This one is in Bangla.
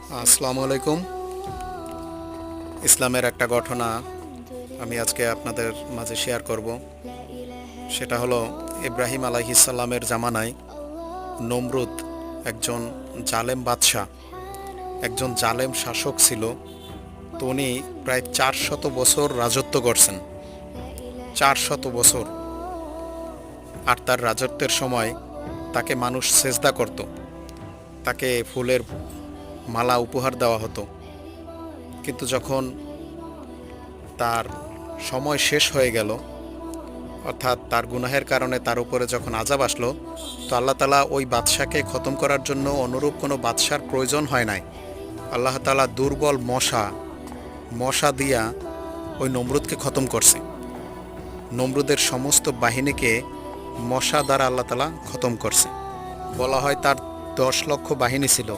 আসসালামু আলাইকুম। ইসলামের একটা ঘটনা আমি আজকে আপনাদের মাঝে শেয়ার করব। সেটা হলো ইব্রাহিম আলাইহিসসালামের জামানায় নমরুদ একজন জালেম বাদশাহ, একজন জালেম শাসক ছিল। তো উনি প্রায় 400 বছর রাজত্ব করছেন, 400 বছর। আর তার রাজত্বের সময় তাকে মানুষ সেজদা করত, তাকে ফুলের মালা উপহার দেওয়া হতো। কিন্তু যখন তার সময় শেষ হয়ে গেল, অর্থাৎ তার গুনাহের কারণে তার উপরে যখন আযাব আসলো, তো আল্লাহ তাআলা ওই বাদশাকে খতম করার জন্য অনুরূপ কোনো বাদশার প্রয়োজন হয় নাই। আল্লাহ তাআলা দুর্বল মশা দিয়া ওই নমরুদকে খতম করছে। নমরুদের সমস্ত বাহিনীকে মশা দ্বারা আল্লাহ তাআলা খতম করছে। বলা হয় তার 10 লক্ষ বাহিনী ছিল,